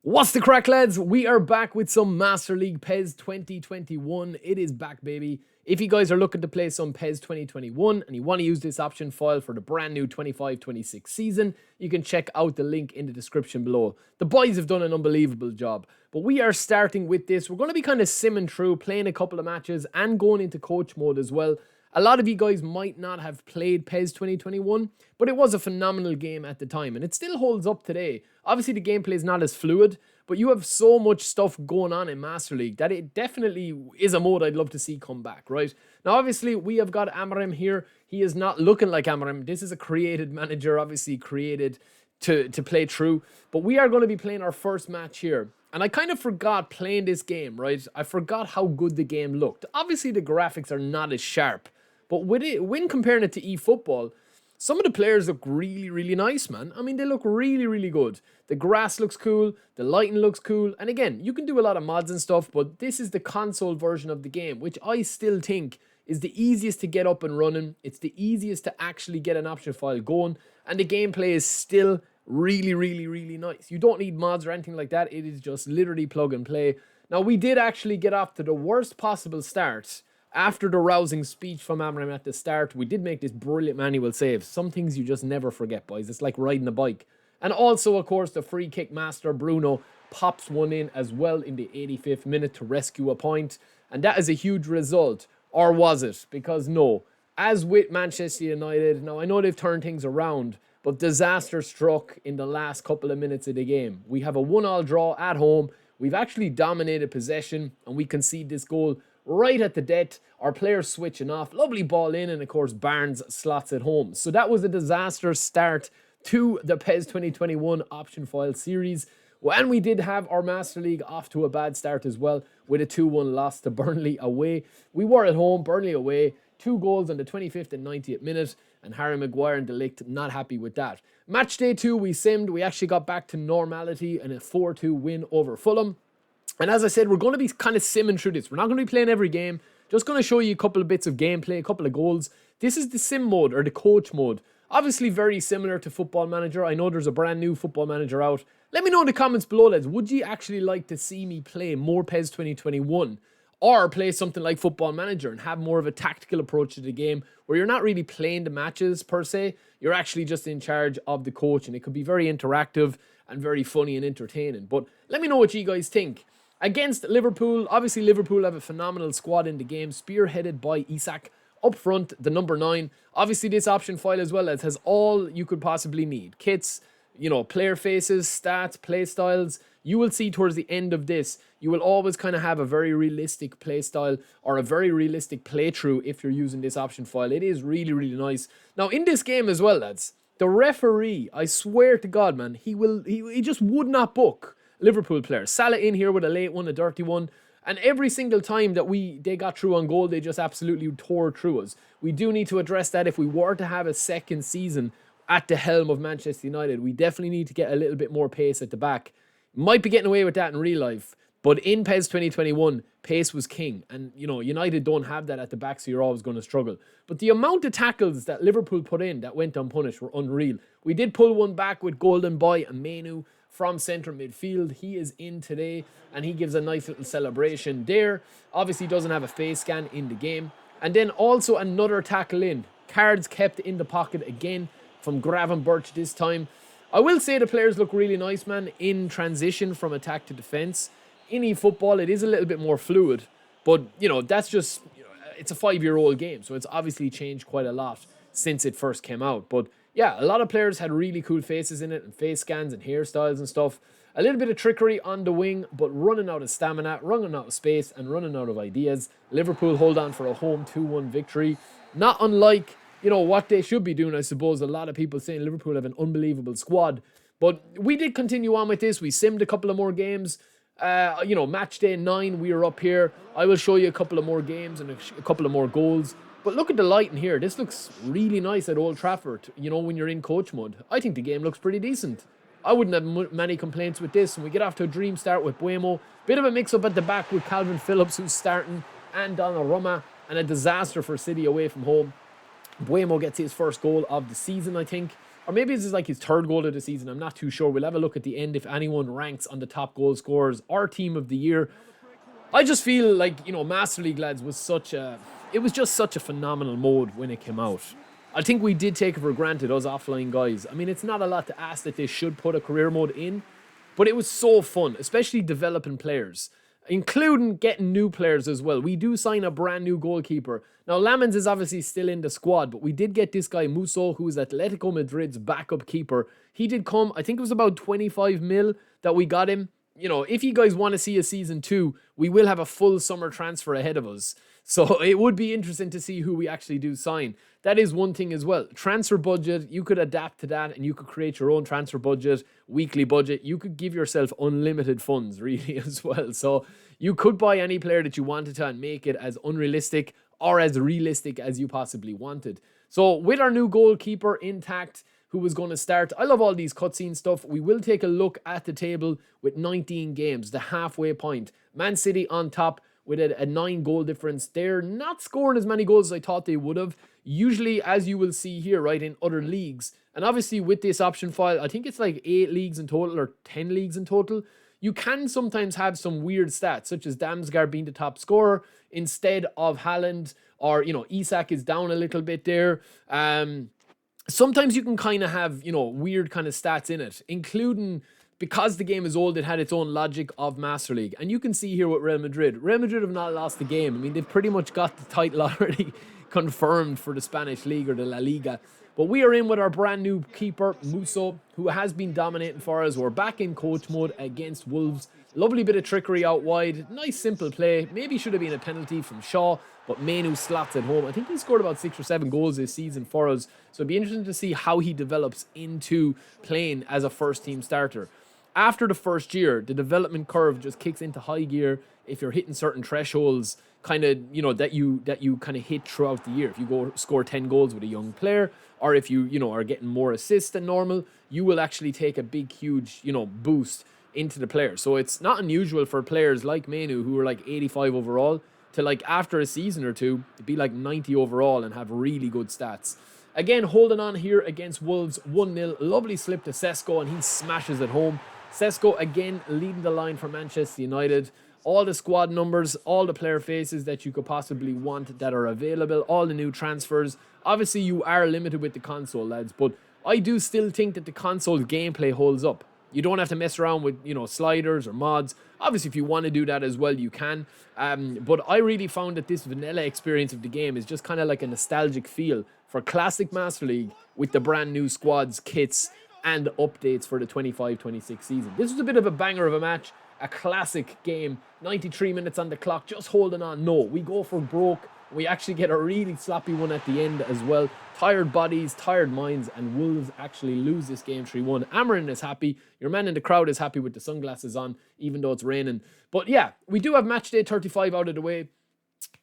What's the crack, lads? We are back with some Master League PES 2021. It is back, baby. If you guys are looking to play some PES 2021 and you want to use this option file for the brand new 25-26 season, you can check out the link in the description below. The boys have done an unbelievable job. But we are starting with this. We're going to be kind of simming through, playing a couple of matches and going into coach mode as well. A lot of you guys might not have played PES 2021, but it was a phenomenal game at the time, and it still holds up today. Obviously, the gameplay is not as fluid, but you have so much stuff going on in Master League that it definitely is a mode I'd love to see come back, right? Now, obviously, we have got Amarim here. He is not looking like Amarim. This is a created manager, obviously created to play through, but we are going to be playing our first match here. And I kind of forgot playing this game, right? I forgot how good the game looked. Obviously, the graphics are not as sharp, but when comparing it to eFootball, some of the players look really, really nice, man. I mean, they look really, really good. The grass looks cool, the lighting looks cool, and again, you can do a lot of mods and stuff, but this is the console version of the game, which I still think is the easiest to get up and running. It's the easiest to actually get an option file going, and the gameplay is still really, really, really nice. You don't need mods or anything like that. It is just literally plug and play. Now, we did actually get off to the worst possible start. After the rousing speech from Amram at the start, we did make this brilliant manual save. Some things you just never forget, boys. It's like riding a bike. And also, of course, the free kick master, Bruno, pops one in as well in the 85th minute to rescue a point. And that is a huge result. Or was it? Because no. As with Manchester United, now I know they've turned things around, but disaster struck in the last couple of minutes of the game. We have a 1-1 draw at home. We've actually dominated possession, and we concede this goal right at the death. Our players switching off. Lovely ball in, and of course Barnes slots it home. So that was a disaster start to the PES 2021 option file series. And we did have our Master League off to a bad start as well with a 2-1 loss to Burnley away. We were at home, Burnley away. 2 goals on the 25th and 90th minute, and Harry Maguire and De Ligt not happy with that. Match day 2, we simmed. We actually got back to normality and a 4-2 win over Fulham. And as I said, we're going to be kind of simming through this. We're not going to be playing every game. Just going to show you a couple of bits of gameplay, a couple of goals. This is the sim mode, or the coach mode. Obviously very similar to Football Manager. I know there's a brand new Football Manager out. Let me know in the comments below, lads. Would you actually like to see me play more PES 2021? Or play something like Football Manager and have more of a tactical approach to the game where you're not really playing the matches per se. You're actually just in charge of the coach, and it could be very interactive and very funny and entertaining. But let me know what you guys think. Against Liverpool, obviously Liverpool have a phenomenal squad in the game, spearheaded by Isak. Up front, the number 9. Obviously this option file as well as has all you could possibly need. Kits, player faces, stats, play styles. You will see towards the end of this, you will always kind of have a very realistic play style or a very realistic playthrough if you're using this option file. It is really, really nice. Now, in this game as well, lads, the referee, I swear to God, man, he just would not book Liverpool players. Salah in here with a late one, a dirty one. And every single time that they got through on goal, they just absolutely tore through us. We do need to address that if we were to have a second season at the helm of Manchester United. We definitely need to get a little bit more pace at the back. Might be getting away with that in real life, but in PES 2021, pace was king. And, United don't have that at the back, so you're always going to struggle. But the amount of tackles that Liverpool put in that went unpunished were unreal. We did pull one back with Golden Boy and Menu from centre midfield. He is in today, and he gives a nice little celebration there. Obviously doesn't have a face scan in the game. And then also another tackle in. Cards kept in the pocket again from Gravenberch this time. I will say the players look really nice, man, in transition from attack to defence. In eFootball, it is a little bit more fluid, but, that's just, it's a 5-year-old game, so it's obviously changed quite a lot since it first came out. But, yeah, a lot of players had really cool faces in it, and face scans and hairstyles and stuff. A little bit of trickery on the wing, but running out of stamina, running out of space, and running out of ideas. Liverpool hold on for a home 2-1 victory. Not unlike what they should be doing, I suppose. A lot of people saying Liverpool have an unbelievable squad. But we did continue on with this. We simmed a couple of more games. Match day 9, we are up here. I will show you a couple of more games and a couple of more goals. But look at the lighting here. This looks really nice at Old Trafford, when you're in coach mode. I think the game looks pretty decent. I wouldn't have many complaints with this. And we get off to a dream start with Buemo. Bit of a mix-up at the back with Calvin Phillips, who's starting, and Donnarumma. And a disaster for City away from home. Buemo gets his first goal of the season, I think. or maybe this is like his third goal of the season. I'm not too sure. We'll have a look at the end if anyone ranks on the top goal scorers or team of the year. I just feel like, Master League, lads, it was just such a phenomenal mode when it came out. I think we did take it for granted, us offline guys. I mean, it's not a lot to ask that they should put a career mode in, but it was so fun, especially developing players, including getting new players as well. We do sign a brand new goalkeeper. Now, Lamens is obviously still in the squad, but we did get this guy, Musso, who is Atletico Madrid's backup keeper. He did come, I think it was about 25 mil that we got him. If you guys want to see a season 2, we will have a full summer transfer ahead of us. So it would be interesting to see who we actually do sign. That is one thing as well. Transfer budget, you could adapt to that and you could create your own transfer budget, weekly budget. You could give yourself unlimited funds, really, as well. So you could buy any player that you wanted to and make it as unrealistic or as realistic as you possibly wanted. So with our new goalkeeper intact, who was going to start. I love all these cutscene stuff. We will take a look at the table with 19 games, the halfway point. Man City on top with a 9-goal difference. They're not scoring as many goals as I thought they would have. Usually, as you will see here, right, in other leagues. And obviously with this option file, I think it's like 8 leagues in total or 10 leagues in total. You can sometimes have some weird stats, such as Damsgaard being the top scorer instead of Haaland, or, Isak is down a little bit there. Sometimes you can kind of have, weird kind of stats in it, including, because the game is old, it had its own logic of Master League. And you can see here with Real Madrid. Real Madrid have not lost the game. I mean, they've pretty much got the title already confirmed for the Spanish League or the La Liga. But we are in with our brand new keeper, Musso, who has been dominating for us. We're back in coach mode against Wolves. Lovely bit of trickery out wide. Nice simple play. Maybe should have been a penalty from Shaw, but Manu slots at home. I think he scored about 6 or 7 goals this season for us. So it'd be interesting to see how he develops into playing as a first team starter. After the first year, the development curve just kicks into high gear if you're hitting certain thresholds, kind of, that you kind of hit throughout the year. If you go score 10 goals with a young player, or if you, are getting more assists than normal, you will actually take a big, huge, boost into the player. So it's not unusual for players like Manu, who are like 85 overall, to like after a season or two, be like 90 overall and have really good stats. Again, holding on here against Wolves, 1-0. Lovely slip to Sesko, and he smashes it home. Sesko again leading the line for Manchester United. All the squad numbers, all the player faces that you could possibly want that are available, all the new transfers. Obviously, you are limited with the console, lads, but I do still think that the console gameplay holds up. You don't have to mess around with, sliders or mods. Obviously, if you want to do that as well, you can. But I really found that this vanilla experience of the game is just kind of like a nostalgic feel for classic Master League with the brand new squads, kits, and updates for the 25-26 season. This was a bit of a banger of a match, a classic game. 93 minutes on the clock, just holding on. No, we go for broke. We actually get a really sloppy one at the end as well. Tired bodies, tired minds, and Wolves actually lose this game 3-1. Amarin is happy. Your man in the crowd is happy with the sunglasses on, even though it's raining. But yeah, we do have match day 35 out of the way.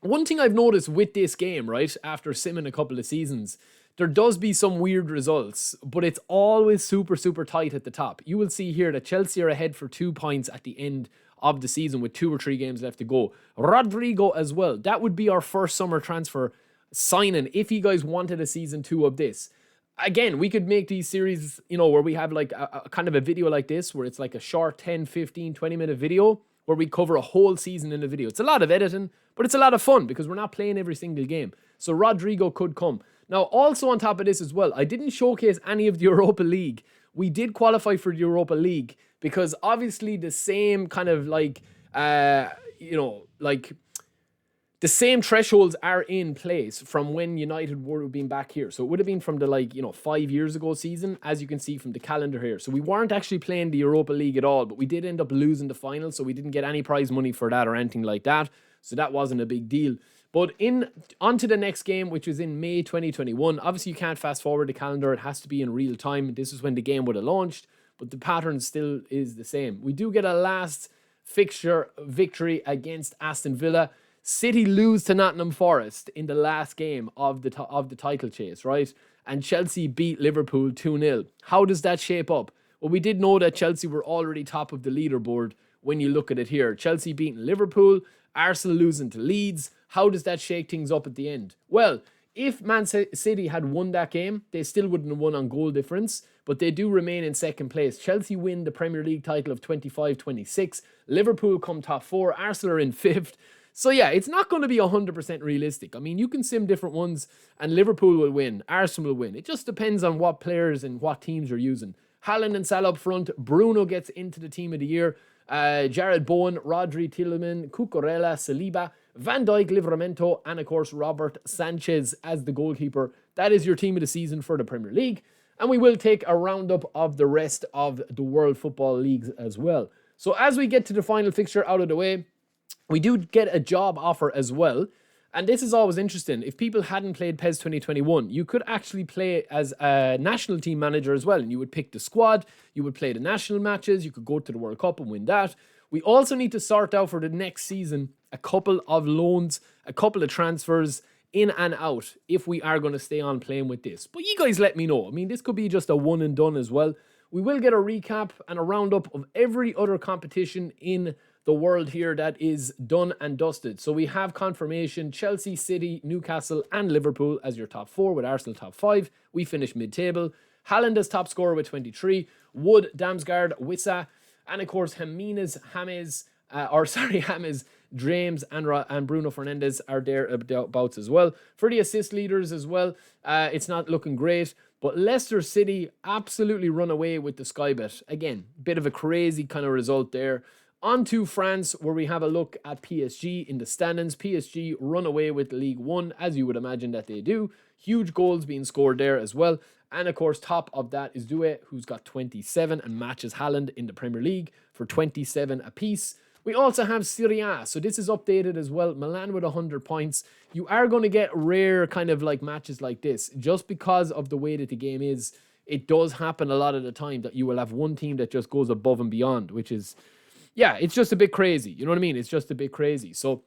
One thing I've noticed with this game, right, after simming a couple of seasons, there does be some weird results, but it's always super, super tight at the top. You will see here that Chelsea are ahead for 2 points at the end of the season with 2 or 3 games left to go. Rodrigo as well. That would be our first summer transfer signing if you guys wanted a season 2 of this. Again, we could make these series, where we have like a kind of a video like this, where it's like a short 10, 15, 20-minute video where we cover a whole season in a video. It's a lot of editing, but it's a lot of fun because we're not playing every single game. So Rodrigo could come. Now, also on top of this as well, I didn't showcase any of the Europa League. We did qualify for the Europa League because obviously the same kind of like, the same thresholds are in place from when United would have been back here. So it would have been from the 5 years ago season, as you can see from the calendar here. So we weren't actually playing the Europa League at all, but we did end up losing the final. So we didn't get any prize money for that or anything like that. So that wasn't a big deal. But on to the next game, which is in May 2021. Obviously, you can't fast forward the calendar. It has to be in real time. This is when the game would have launched, but the pattern still is the same. We do get a last fixture victory against Aston Villa. City lose to Nottingham Forest in the last game of the title chase, right? And Chelsea beat Liverpool 2-0. How does that shape up? Well, we did know that Chelsea were already top of the leaderboard when you look at it here. Chelsea beating Liverpool, Arsenal losing to Leeds. How does that shake things up at the end? Well, if Man City had won that game, they still wouldn't have won on goal difference, but they do remain in second place. Chelsea win the Premier League title of 25-26. Liverpool come top 4. Arsenal are in 5th. So yeah, it's not going to be 100% realistic. I mean, you can sim different ones and Liverpool will win, Arsenal will win. It just depends on what players and what teams you're using. Haaland and Salah up front. Bruno gets into the team of the year. Jared Bowen, Rodri, Tielemans, Cucurella, Saliba, Van Dijk, Livramento, and of course Robert Sanchez as the goalkeeper. That is your team of the season for the Premier League. And we will take a roundup of the rest of the World Football Leagues as well. So as we get to the final fixture out of the way, we do get a job offer as well. And this is always interesting. If people hadn't played PES 2021, you could actually play as a national team manager as well. And you would pick the squad, you would play the national matches, you could go to the World Cup and win that. We also need to sort out for the next season a couple of loans, a couple of transfers in and out if we are going to stay on playing with this. But you guys let me know. I mean, this could be just a one and done as well. We will get a recap and a roundup of every other competition in the world here that is done and dusted. So we have confirmation: Chelsea, City, Newcastle and Liverpool as your top 4, with Arsenal top 5. We finish mid-table. Haaland as top scorer with 23. Wood, Damsgaard, Wissa, and of course James, James and Bruno Fernandes are thereabouts as well. For the assist leaders as well, it's not looking great. But Leicester City absolutely run away with the Sky Bet. Again, bit of a crazy kind of result there. On to France, where we have a look at PSG in the standings. PSG run away with League One, as you would imagine that they do. Huge goals being scored there as well. And of course, top of that is Doué, who's got 27 and matches Haaland in the Premier League for 27 apiece. We also have Serie A, so this is updated as well. Milan with 100 points. You are going to get rare kind of like matches like this, just because of the way that the game is. It does happen a lot of the time that you will have one team that just goes above and beyond, which is, yeah, it's just a bit crazy. You know what I mean? It's just a bit crazy. So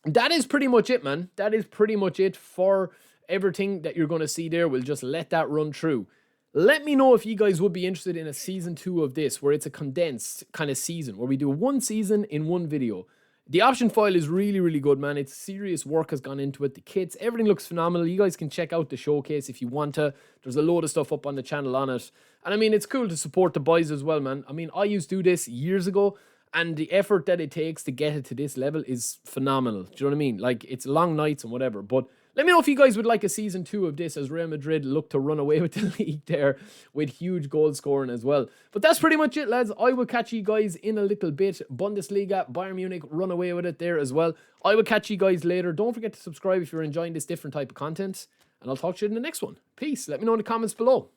that is pretty much it, man. That is pretty much it for everything that you're going to see there. We'll just let that run through. Let me know if you guys would be interested in a season 2 of this, where it's a condensed kind of season, where we do one season in one video. The option file is really, really good, man. It's serious work has gone into it. The kits, everything looks phenomenal. You guys can check out the showcase if you want to. There's a load of stuff up on the channel on it. And I mean, it's cool to support the boys as well, man. I mean, I used to do this years ago, and the effort that it takes to get it to this level is phenomenal. Do you know what I mean? Like, it's long nights and whatever. But let me know if you guys would like a season 2 of this, as Real Madrid look to run away with the league there with huge goal scoring as well. But that's pretty much it, lads. I will catch you guys in a little bit. Bundesliga, Bayern Munich run away with it there as well. I will catch you guys later. Don't forget to subscribe if you're enjoying this different type of content. And I'll talk to you in the next one. Peace. Let me know in the comments below.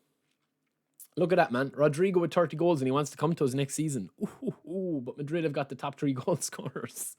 Look at that, man. Rodrigo with 30 goals and he wants to come to us next season. Ooh, but Madrid have got the top 3 goal scorers.